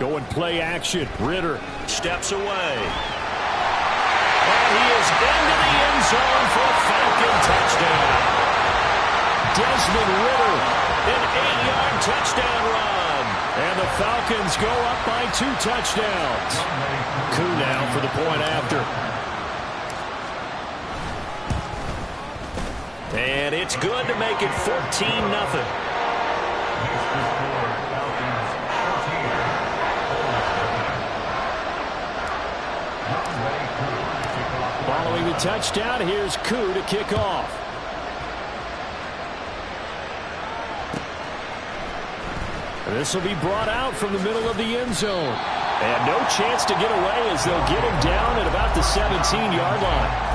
Going play action. Ritter steps away. And he is into the end zone for a Falcon touchdown. Desmond Ritter, an 8-yard touchdown run. And the Falcons go up by 2 touchdowns. Koo now for the point after. And it's good to make it 14-0. Following the touchdown, here's Koo to kick off. This will be brought out from the middle of the end zone. And no chance to get away as they'll get him down at about the 17-yard line.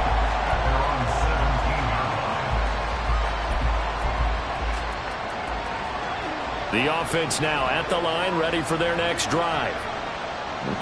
The offense now at the line, ready for their next drive.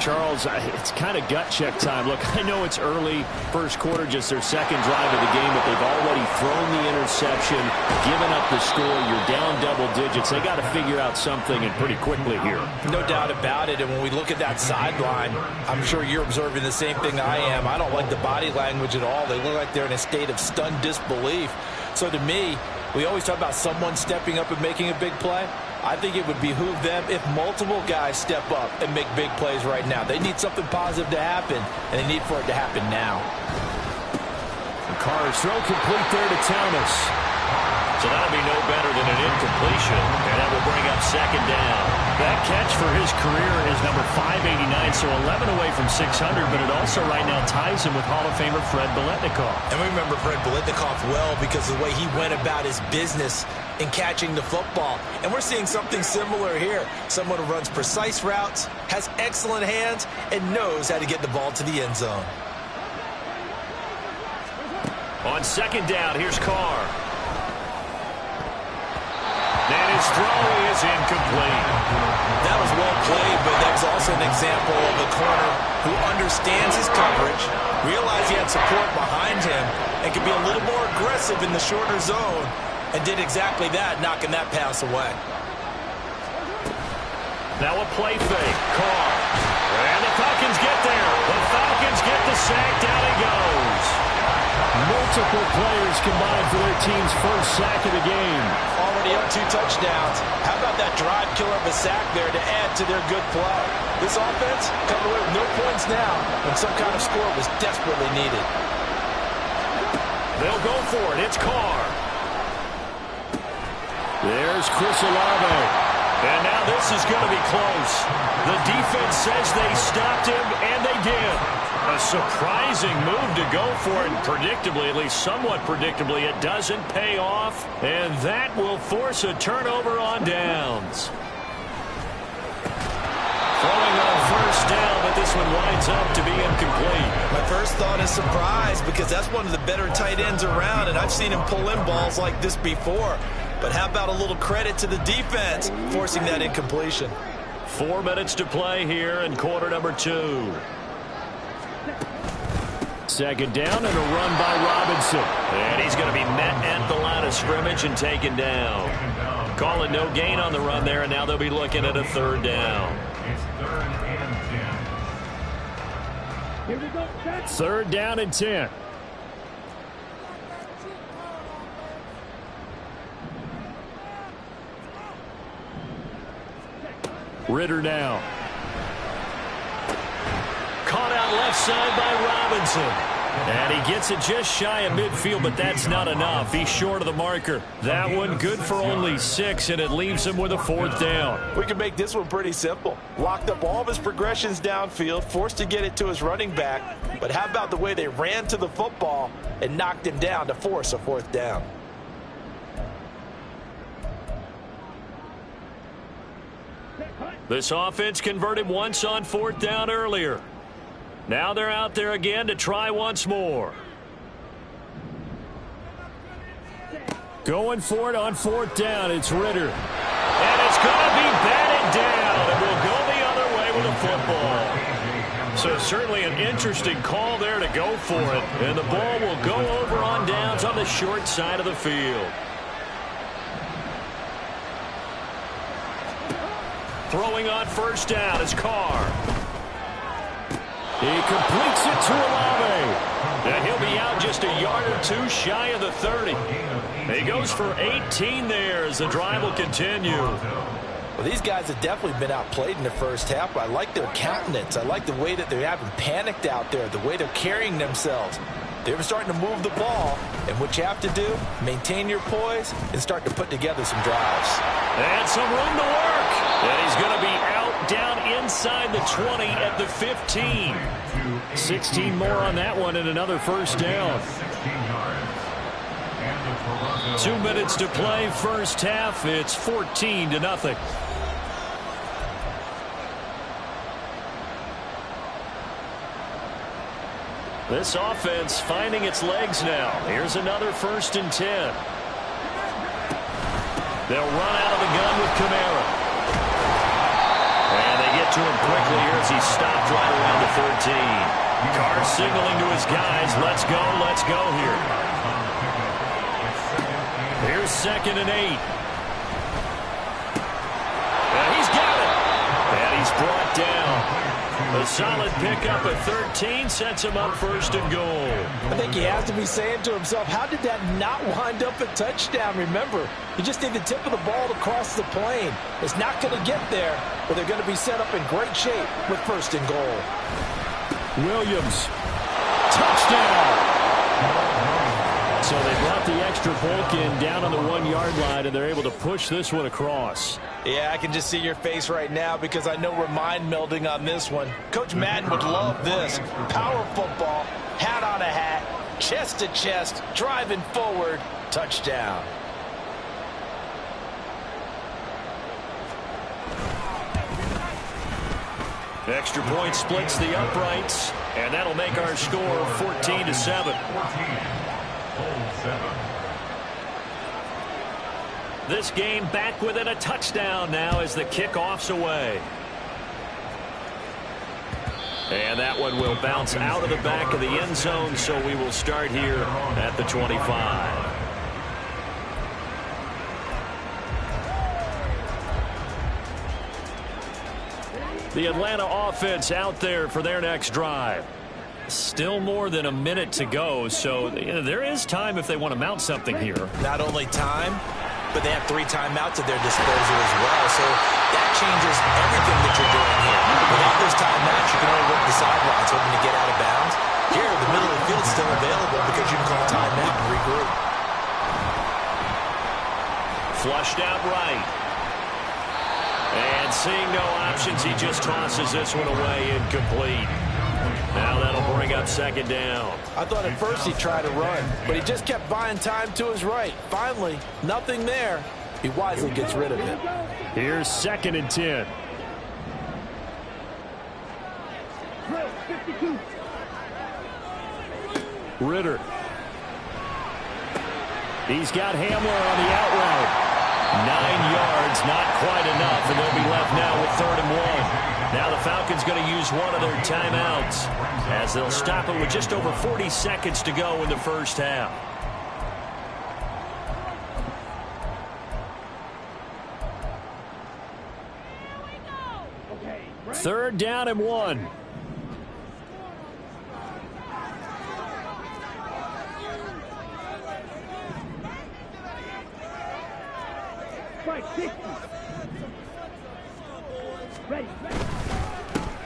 Charles, it's kind of gut check time. Look, I know it's early, first quarter, just their second drive of the game, but they've already thrown the interception, given up the score. You're down double digits. They got to figure out something, and pretty quickly here. No doubt about it. And when we look at that sideline, I'm sure you're observing the same thing I am. I don't like the body language at all. They look like they're in a state of stunned disbelief. So to me, we always talk about someone stepping up and making a big play. I think it would behoove them if multiple guys step up and make big plays right now. They need something positive to happen, and they need for it to happen now. Carr's throw complete there to Thomas. So that'll be no better than an incompletion, and that will bring up second down. That catch for his career is number 589, so 11 away from 600, but it also right now ties him with Hall of Famer Fred Biletnikoff. And we remember Fred Biletnikoff well because of the way he went about his business in catching the football. And we're seeing something similar here. Someone who runs precise routes, has excellent hands, and knows how to get the ball to the end zone. On second down, here's Carr. And his throw is incomplete. That was well played, but that was also an example of a corner who understands his coverage, realized he had support behind him, and could be a little more aggressive in the shorter zone, and did exactly that, knocking that pass away. Now a play fake. Carr. And the Falcons get there. The Falcons get the sack. Down he goes. Multiple players combined for their team's first sack of the game. Already up 2 touchdowns. How about that drive killer of a sack there to add to their good play? This offense coming away with no points now when some kind of score was desperately needed. They'll go for it. It's Carr. There's Chris Olave. And now this is going to be close. The defense says they stopped him, and they did. A surprising move to go for it, and predictably, at least somewhat predictably, it doesn't pay off, and that will force a turnover on downs. Throwing on first down, but this one winds up to be incomplete. My first thought is surprise, because that's one of the better tight ends around, and I've seen him pull in balls like this before. But how about a little credit to the defense forcing that incompletion? 4 minutes to play here in quarter number 2. Second down and a run by Robinson. And he's going to be met at the line of scrimmage and taken down. Call it no gain on the run there, and now they'll be looking at a third down. It's 3rd and 10. Here we go. Third down and 10. Ritter now. Caught out left side by Robinson. And he gets it just shy of midfield, but that's not enough. He's short of the marker. That one good for only 6, and it leaves him with a 4th down. We can make this one pretty simple. Locked up all of his progressions downfield, forced to get it to his running back. But how about the way they ran to the football and knocked him down to force a 4th down? This offense converted once on 4th down earlier. Now they're out there again to try once more. Going for it on 4th down. It's Ritter. And it's going to be batted down. And we'll go the other way with the football. So certainly an interesting call there to go for it. And the ball will go over on downs on the short side of the field. Throwing on first down is Carr. He completes it to Olave. And he'll be out just a yard or two shy of the 30. He goes for 18 there as the drive will continue. Well, these guys have definitely been outplayed in the first half, but I like their countenance. I like the way that they're having panicked out there, the way they're carrying themselves. They're starting to move the ball, and what you have to do, maintain your poise and start to put together some drives. And some room to work. And he's going to be out down inside the 20 at the 15. 16 more on that one and another first down. 2 minutes to play first half. It's 14-0. This offense finding its legs now. Here's another 1st and 10. They'll run out of the gun with Kamara. And they get to him quickly here as he stopped right around the 13. Carr signaling to his guys, let's go here. Here's 2nd and 8. And he's got it. And he's brought down. A solid pickup at 13 sets him up 1st and goal. I think he has to be saying to himself, how did that not wind up a touchdown? Remember, you just need the tip of the ball to cross the plane. It's not going to get there, but they're going to be set up in great shape with 1st and goal. Williams. Touchdown. So they brought the extra bulk in down on the 1-yard line, and they're able to push this one across. Yeah, I can just see your face right now because I know we're mind melding on this one. Coach Madden would love this. Power football, hat on a hat, chest to chest, driving forward, touchdown. Extra point splits the uprights, and that'll make our score 14-7. This game back within a touchdown now as the kickoff's away. And that one will bounce out of the back of the end zone, so we will start here at the 25. The Atlanta offense out there for their next drive. Still more than a minute to go, so there is time if they want to mount something here. Not only time, but they have 3 timeouts at their disposal as well, so that changes everything that you're doing here. Without those timeouts, you can only work the sidelines hoping to get out of bounds. Here, the middle of the field is still available because you can call timeout and regroup. Flushed out right. And seeing no options, he just tosses this one away incomplete. Now that'll bring up 2nd down. I thought at first he'd try to run, but he just kept buying time to his right. Finally, nothing there. He wisely gets rid of it. Here's 2nd and 10. Ritter. He's got Hamler on the out route. 9 yards, not quite enough, and they'll be left now with 3rd and 1. Now the Falcons going to use one of their timeouts as they'll stop it with just over 40 seconds to go in the first half. Third down and 1.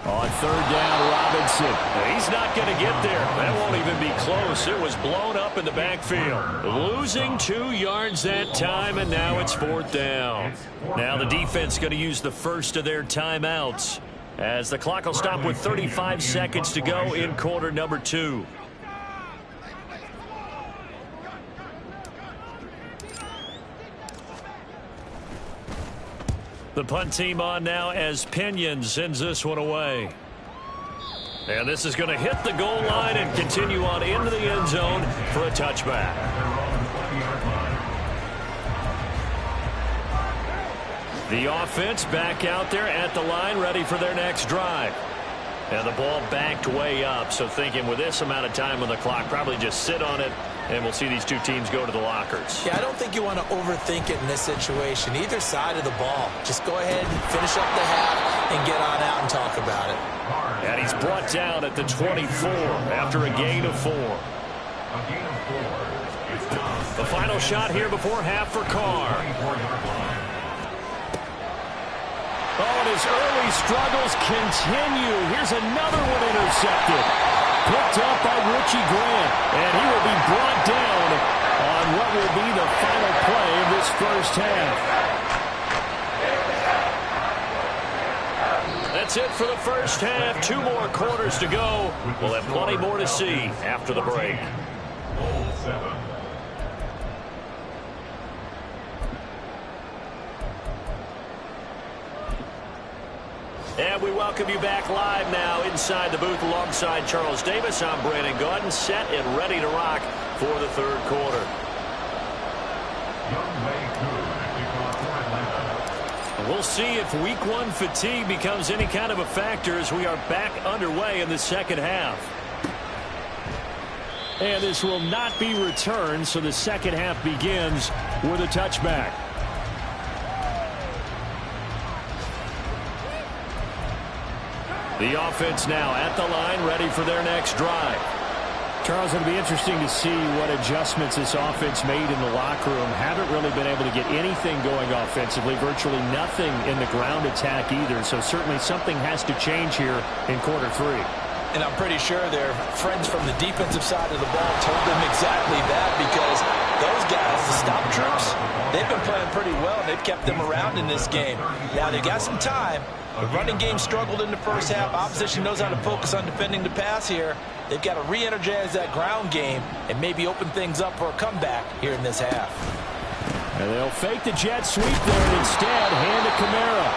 On 3rd down, Robinson. He's not going to get there. That won't even be close. It was blown up in the backfield. Losing 2 yards that time, and now it's 4th down. Now the defense going to use the first of their timeouts as the clock will stop with 35 seconds to go in quarter number 2. The punt team on now as Pinion sends this one away. And this is going to hit the goal line and continue on into the end zone for a touchback. The offense back out there at the line, ready for their next drive. And the ball backed way up, so thinking with this amount of time on the clock, probably just sit on it And we'll see these two teams go to the lockers. Yeah, I don't think you want to overthink it in this situation. Either side of the ball. Just go ahead and finish up the half and get on out and talk about it. And he's brought down at the 24 after a gain of 4. The final shot here before half for Carr. Oh, and his early struggles continue. Here's another one intercepted. Picked up by Richie Grant. And he will be brought down on what will be the final play of this first half. That's it for the first half. 2 more quarters to go. We'll have plenty more to see after the break. And we welcome you back live now inside the booth alongside Charles Davis. I'm Brandon Gaudin, set and ready to rock for the third quarter. We'll see if week 1 fatigue becomes any kind of a factor as we are back underway in the second half. And this will not be returned, so the second half begins with a touchback. The offense now at the line, ready for their next drive. Charles, it'll be interesting to see what adjustments this offense made in the locker room. Haven't really been able to get anything going offensively, virtually nothing in the ground attack either. So certainly something has to change here in quarter 3. And I'm pretty sure their friends from the defensive side of the ball told them exactly that, because those guys, the stop troops, they've been playing pretty well. They've kept them around in this game. Now, they got some time. The running game struggled in the first half. Opposition knows how to focus on defending the pass here. They've got to re-energize that ground game and maybe open things up for a comeback here in this half. And they'll fake the jet sweep there and instead hand to Kamara.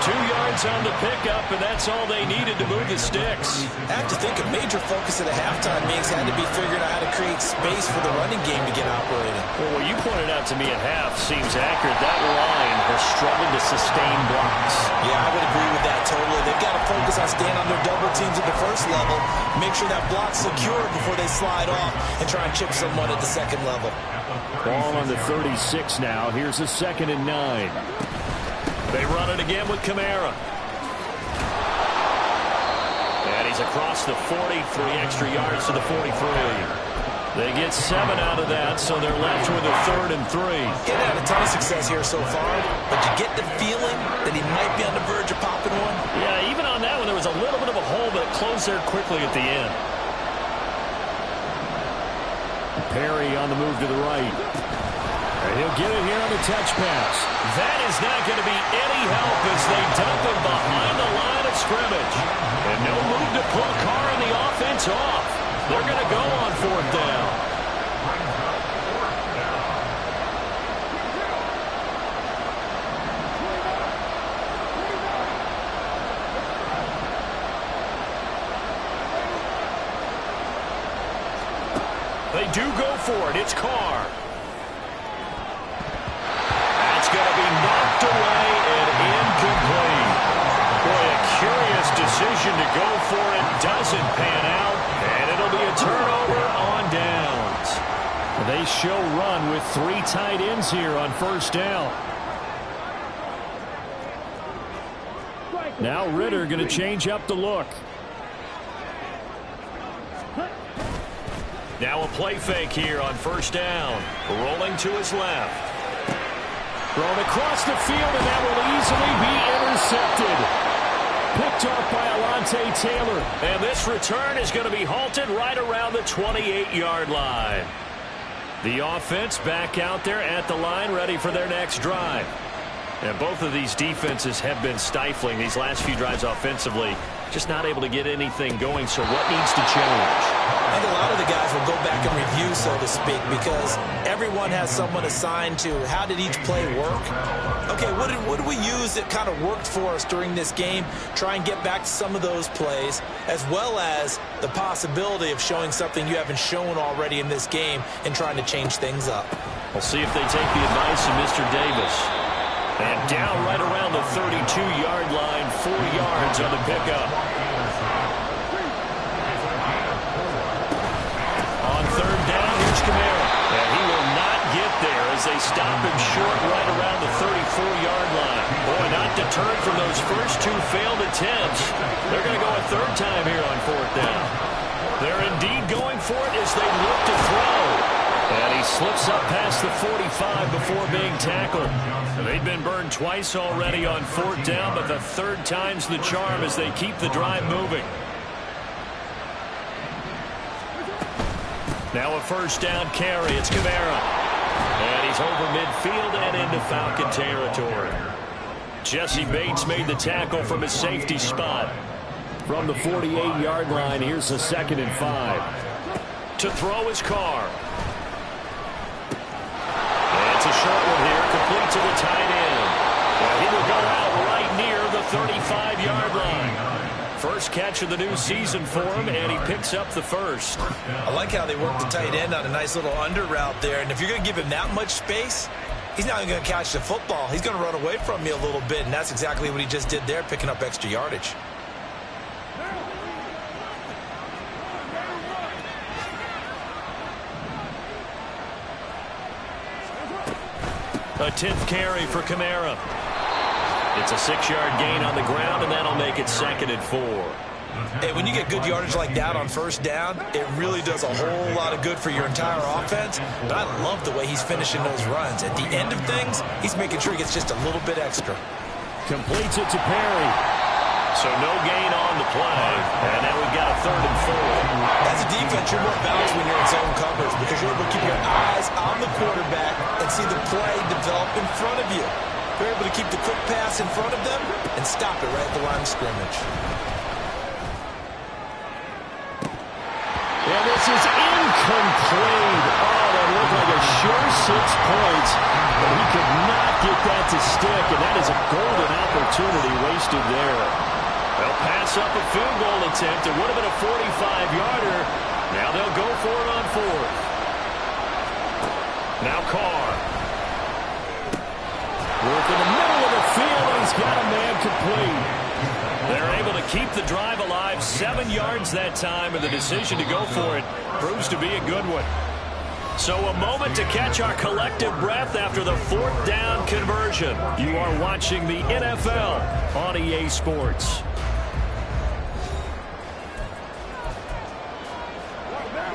2 yards on the pickup, and that's all they needed to move the sticks. I have to think a major focus of the halftime meetings had to be figuring out how to create space for the running game to get operating. Well, what you pointed out to me at half seems accurate. That line has struggled to sustain blocks. Yeah, I would agree with that totally. They've got to focus on staying on their double teams at the first level, make sure that block's secure before they slide off and try and chip someone at the second level. Ball on the 36 now. Here's a 2nd and 9. They run it again with Kamara. And he's across the 40, 3 extra yards to the 43. They get 7 out of that, so they're left with a 3rd and 3. He's had a ton of success here so far, but you get the feeling that he might be on the verge of popping one. Yeah, even on that one, there was a little bit of a hole, but it closed there quickly at the end. Perry on the move to the right. And he'll get it here on the touch pass. That is not going to be any help as they dump him behind the line of scrimmage. And no move to pull Carr and the offense off. They're going to go on 4th down. They do go for it. It's Carr. That's going to be knocked away and incomplete. Boy, a curious decision to go for it. Doesn't pan out, and it'll be a turnover on downs. They show run with 3 tight ends here on 1st down. Now Ritter going to change up the look. Now a play fake here on 1st down. Rolling to his left. Thrown across the field, and that will easily be intercepted. Picked off by Alontae Taylor. And this return is going to be halted right around the 28-yard line. The offense back out there at the line, ready for their next drive. And both of these defenses have been stifling these last few drives offensively. Just not able to get anything going, so what needs to change? I think a lot of the guys will go back and review, so to speak, because everyone has someone assigned to how did each play work. Okay, what did we use that kind of worked for us during this game? Try and get back to some of those plays, as well as the possibility of showing something you haven't shown already in this game and trying to change things up. We'll see if they take the advice of Mr. Davis. And down right around the 32-yard line, 4 yards on the pickup. On 3rd down, have turned from those first two failed attempts. They're going to go a third time here on fourth down. They're indeed going for it as they look to throw. And he slips up past the 45 before being tackled. They've been burned twice already on fourth down, but the third time's the charm as they keep the drive moving. Now a first down carry. It's Kamara. And he's over midfield and into Falcon territory. Jesse Bates made the tackle from his safety spot. From the 48-yard line, here's the 2nd and 5. To throw his Carr. It's a short one here, complete to the tight end. And he will go out right near the 35-yard line. First catch of the new season for him, and he picks up the first. I like how they work the tight end on a nice little under route there. And if you're going to give him that much space, he's not even going to catch the football. He's going to run away from you a little bit, and that's exactly what he just did there, picking up extra yardage. A 10th carry for Kamara. It's a 6-yard gain on the ground, and that'll make it 2nd and 4. Hey, when you get good yardage like that on first down, it really does a whole lot of good for your entire offense. But I love the way he's finishing those runs. At the end of things, he's making sure he gets just a little bit extra. Completes it to Perry. So no gain on the play. And now we've got a 3rd and 4. As a defense, you're more balanced when you're in zone coverage because you're able to keep your eyes on the quarterback and see the play develop in front of you. You're able to keep the quick pass in front of them and stop it right at the line of scrimmage. And this is incomplete. Oh, that looked like a sure 6 points, but he could not get that to stick, and that is a golden opportunity wasted there. They'll pass up a field goal attempt. It would have been a 45-yarder. Now they'll go for it on 4th. Now Carr. Work in the middle of the field, and he's got a man complete. They're able to keep the drive alive, 7 yards that time, and the decision to go for it proves to be a good one. So a moment to catch our collective breath after the 4th down conversion. You are watching the NFL on EA Sports.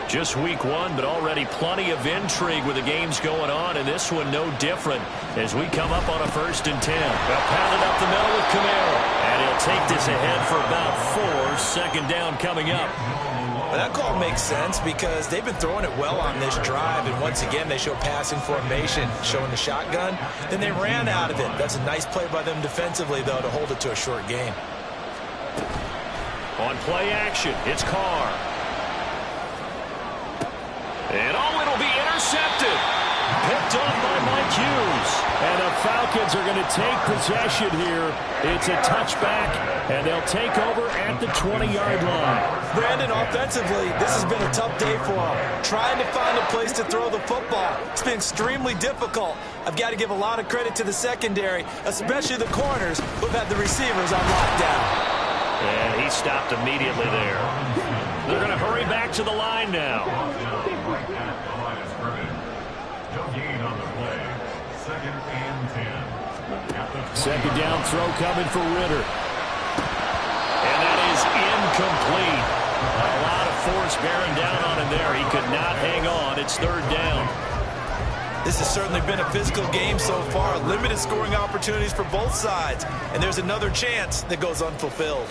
Just week 1, but already plenty of intrigue with the games going on, and this one no different as we come up on a 1st and 10. They'll pound it up the middle with Kamara, and he'll take this ahead for about 4. 2nd down coming up. Well, that call makes sense because they've been throwing it well on this drive, and once again they show passing formation, showing the shotgun. Then they ran out of it. That's a nice play by them defensively, though, to hold it to a short gain. On play action, it's Carr. And it'll be intercepted. Picked off by Mike Hughes. And the Falcons are going to take possession here. It's a touchback, and they'll take over at the 20-yard line. Brandon, offensively, this has been a tough day for them. Trying to find a place to throw the football. It's been extremely difficult. I've got to give a lot of credit to the secondary, especially the corners who've had the receivers on lockdown. And he stopped immediately there. They're going to hurry back to the line now. Second down throw coming for Ritter. And that is incomplete. A lot of force bearing down on him there. He could not hang on. It's 3rd down. This has certainly been a physical game so far. Limited scoring opportunities for both sides. And there's another chance that goes unfulfilled.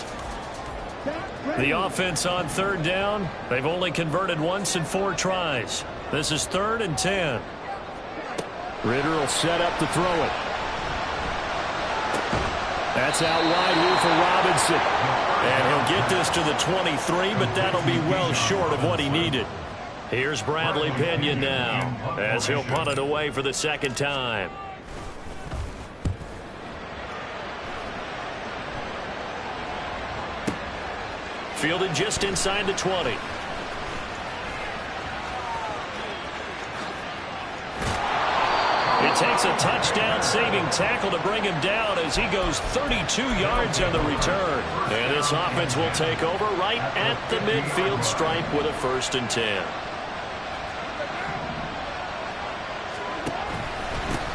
The offense on 3rd down, they've only converted once in 4 tries. This is 3rd and 10. Ritter will set up to throw it. That's out wide here for Robinson. And he'll get this to the 23, but that'll be well short of what he needed. Here's Bradley Pinion now as he'll punt it away for the 2nd time. Fielded just inside the 20. It takes a touchdown-saving tackle to bring him down as he goes 32 yards on the return. And this offense will take over right at the midfield stripe with a 1st and 10.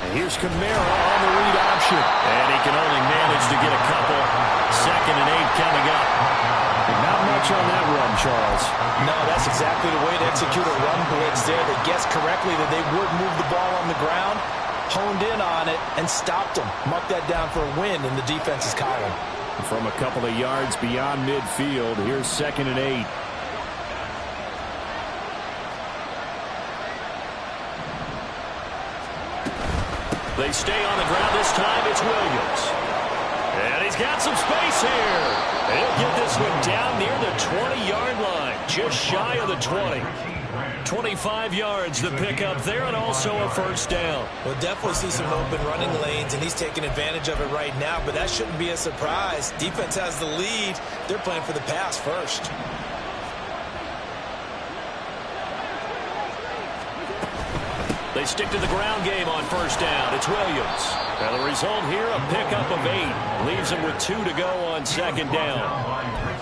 And here's Kamara on the read option. action. And he can only manage to get a couple. 2nd and 8 coming up. And not much on that run, Charles. No, that's exactly the way to execute a run blitz there. They guessed correctly that they would move the ball on the ground, honed in on it, and stopped them. Marked that down for a win in the defense's column. From a couple of yards beyond midfield, here's 2nd and 8. They stay on the ground this time. It's Williams. And he's got some space here. He'll get this one down near the 20-yard line, just shy of the 20. 25 yards the pickup there, and also a first down. We'll definitely see some open running lanes, and he's taking advantage of it right now, but that shouldn't be a surprise. Defense has the lead. They're playing for the pass first. They stick to the ground game on first down. It's Williams. And the result here, a pickup of 8. Leaves him with 2 to go on 2nd down.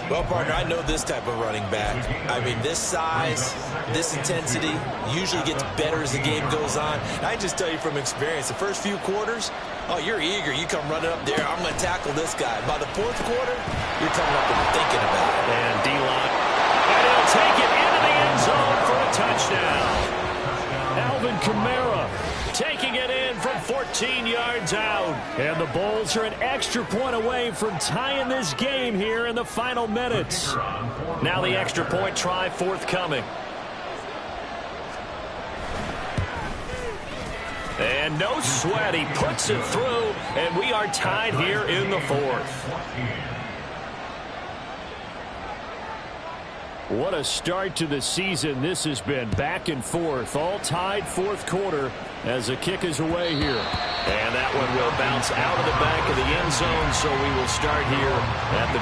Well, partner, I know this type of running back. I mean, this size, this intensity usually gets better as the game goes on. And I just tell you from experience, the first few quarters, oh, you're eager. You come running up there, I'm going to tackle this guy. By the 4th quarter, you're coming up and thinking about it. And D-line. And he'll take it into the end zone for a touchdown. Alvin Kamara taking it in from 14 yards out. And the Bulls are an extra point away from tying this game here in the final minutes. Now the extra point try forthcoming. And no sweat. He puts it through, and we are tied here in the 4th. What a start to the season this has been. Back and forth, all tied 4th quarter as the kick is away here. And that one will bounce out of the back of the end zone, so we will start here at the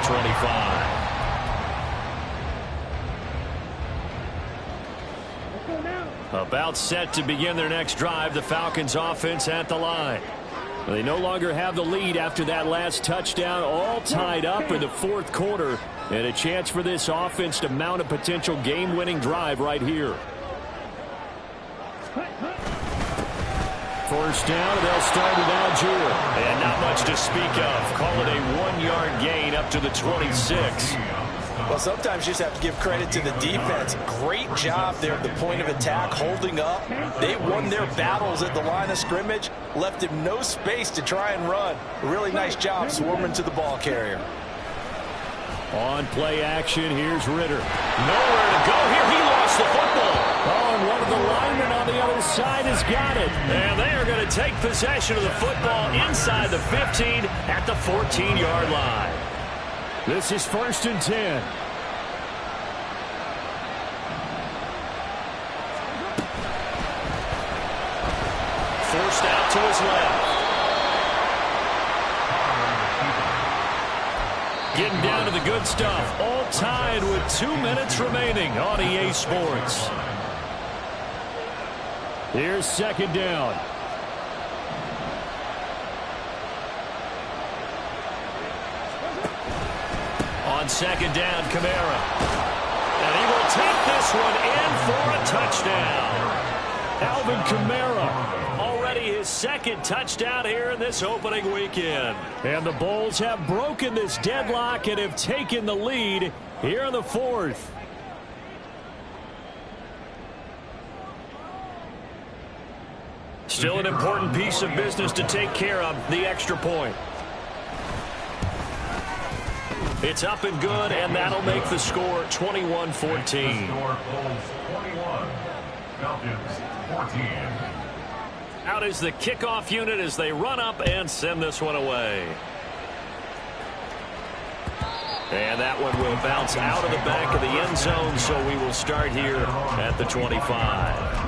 25. About set to begin their next drive, the Falcons offense at the line. They no longer have the lead after that last touchdown, all tied up in the 4th quarter. And a chance for this offense to mount a potential game-winning drive right here. First down, they'll start with Algier. And not much to speak of. Call it a 1-yard gain up to the 26. Well, sometimes you just have to give credit to the defense. Great job there at the point of attack, holding up. They won their battles at the line of scrimmage, left him no space to try and run. A really nice job swarming to the ball carrier. On play action, here's Ritter. Nowhere to go here. He lost the football. Oh, and one of the linemen on the other side has got it. And they are going to take possession of the football inside the 15 at the 14-yard line. This is 1st and 10. Forced out to his left. Getting down to the good stuff. All tied with 2 minutes remaining on EA Sports. Here's 2nd down. On 2nd down, Kamara. And he will take this one in for a touchdown. Alvin Kamara, already his 2nd touchdown here in this opening weekend. And the Bulls have broken this deadlock and have taken the lead here in the 4th. Still an important piece of business to take care of, the extra point. It's up and good, and that'll make the score 21-14. Out is the kickoff unit as they run up and send this one away. And that one will bounce out of the back of the end zone, so we will start here at the 25.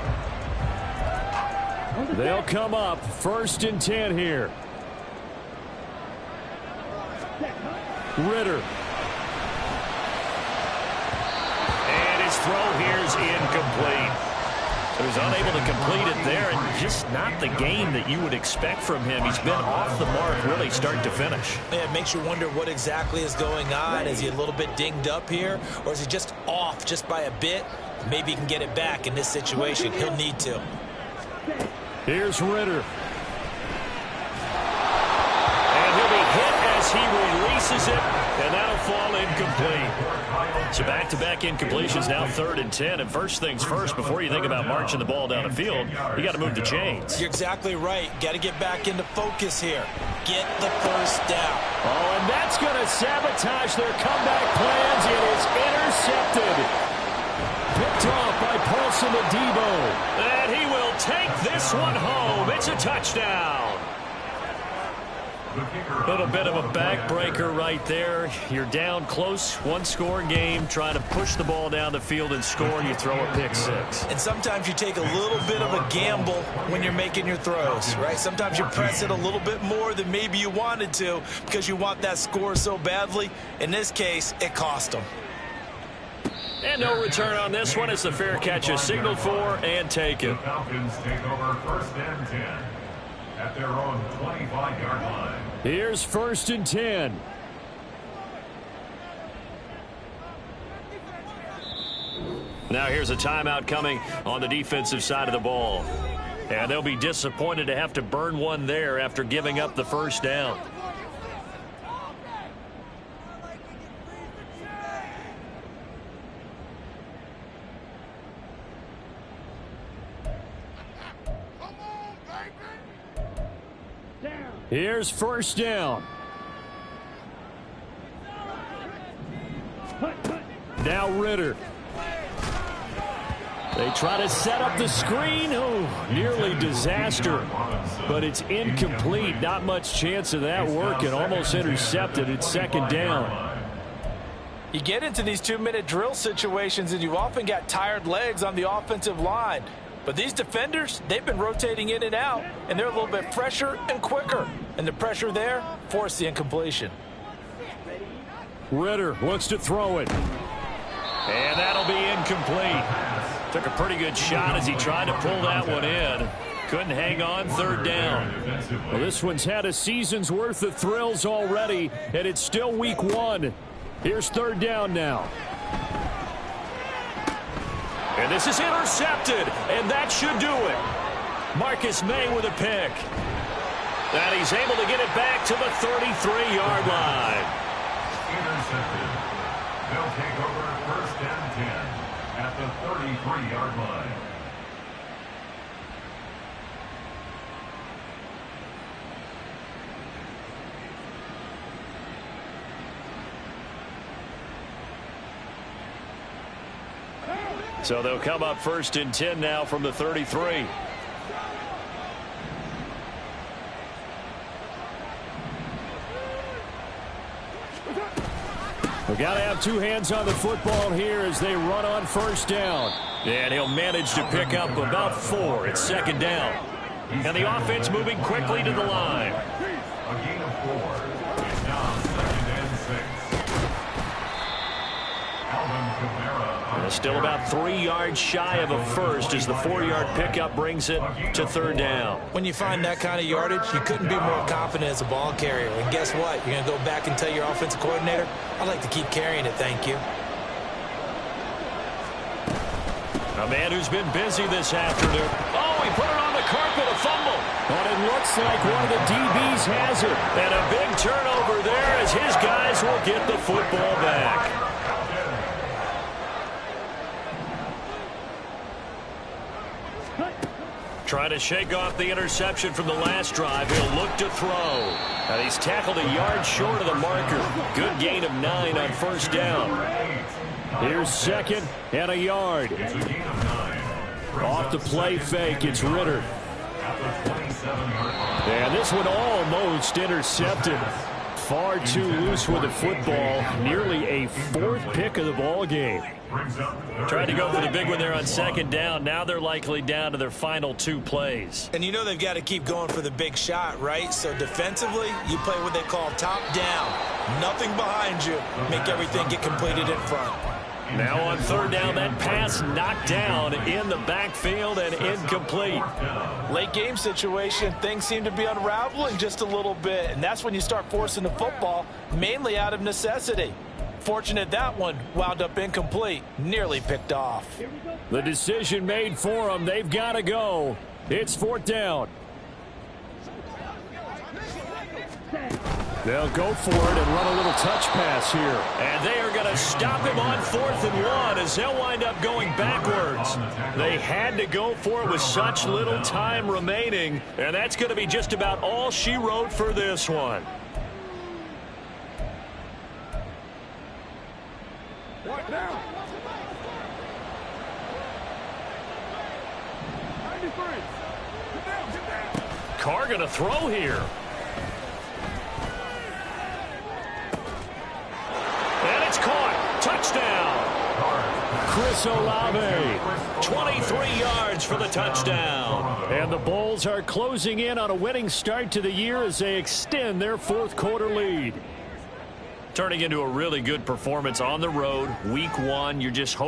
They'll come up 1st and 10 here. Ritter. And his throw here is incomplete. He was unable to complete it there, and just not the game that you would expect from him. He's been off the mark really start to finish. Yeah, it makes you wonder what exactly is going on. Is he a little bit dinged up here, or is he just off just by a bit? Maybe he can get it back in this situation. He'll need to. Here's Ritter. as he releases it, and that'll fall incomplete. So back-to-back incompletions, now 3rd and 10. And first things first, before you think about marching the ball down the field, you got to move the chains. You're exactly right. Got to get back into focus here. Get the first down. Oh, and that's going to sabotage their comeback plans. It is intercepted. Picked off by Paulson Adebo. And he will take this one home. It's a touchdown. A little bit of a backbreaker right there. You're down close, one-score game, trying to push the ball down the field and score, and you throw a pick six. And sometimes you take a little bit of a gamble when you're making your throws, right? Sometimes you press it a little bit more than maybe you wanted to because you want that score so badly. In this case, it cost them. And no return on this one. It's the fair catch is signaled for and taken. The Falcons take over 1st and 10 at their own 25-yard line. Here's 1st and 10. Now here's a timeout coming on the defensive side of the ball. And they'll be disappointed to have to burn one there after giving up the first down. Here's 1st down. Now Ritter. They try to set up the screen. Oh, nearly disaster. But it's incomplete. Not much chance of that working. Almost intercepted. It's 2nd down. You get into these 2-minute drill situations, and you've often got tired legs on the offensive line. But these defenders, they've been rotating in and out, and they're a little bit fresher and quicker. And the pressure there forced the incompletion. Ritter looks to throw it. And that'll be incomplete. Took a pretty good shot as he tried to pull that one in. Couldn't hang on, 3rd down. Well, this one's had a season's worth of thrills already, and it's still week 1. Here's 3rd down now. And this is intercepted, and that should do it. Marcus May with a pick. And he's able to get it back to the 33-yard line. Intercepted. They'll take over 1st and 10 at the 33-yard line. So they'll come up 1st and 10 now from the 33. We've got to have two hands on the football here as they run on 1st down. And he'll manage to pick up about 4. It's 2nd down. And the offense moving quickly to the line. A gain of 4. It's now 2nd and 6. Still about 3 yards shy of a first as the 4-yard pickup brings it to 3rd down. When you find that kind of yardage, you couldn't be more confident as a ball carrier. And guess what? You're going to go back and tell your offensive coordinator, I'd like to keep carrying it, thank you. A man who's been busy this afternoon. Oh, he put it on the carpet, a fumble. But it looks like one of the DBs has it. And a big turnover there as his guys will get the football back. Trying to shake off the interception from the last drive. He'll look to throw. And he's tackled a yard short of the marker. Good gain of 9 on 1st down. Here's 2nd and a yard. Off the play fake, it's Ritter. And this one almost intercepted. Far too loose with the football. Nearly a 4th pick of the ball game. Tried to go for the big one there on 2nd down. Now they're likely down to their final 2 plays. And you know they've got to keep going for the big shot, right? So defensively, you play what they call top down. Nothing behind you. Make everything get completed in front. Now on 3rd down, that pass knocked down in the backfield and incomplete. Late game situation, things seem to be unraveling just a little bit. And that's when you start forcing the football, mainly out of necessity. Fortunate that one wound up incomplete, nearly picked off. The decision made for them. They've got to go. It's 4th down. They'll go for it and run a little touch pass here. And they are going to stop him on 4th and 1 as they'll wind up going backwards. They had to go for it with such little time remaining, and that's going to be just about all she wrote for this one. Down. 93. Get down. Carr going to throw here. And it's caught. Touchdown. Chris Olave, 23 yards for the touchdown. And the Bulls are closing in on a winning start to the year as they extend their 4th quarter lead. Turning into a really good performance on the road. Week 1, you're just hoping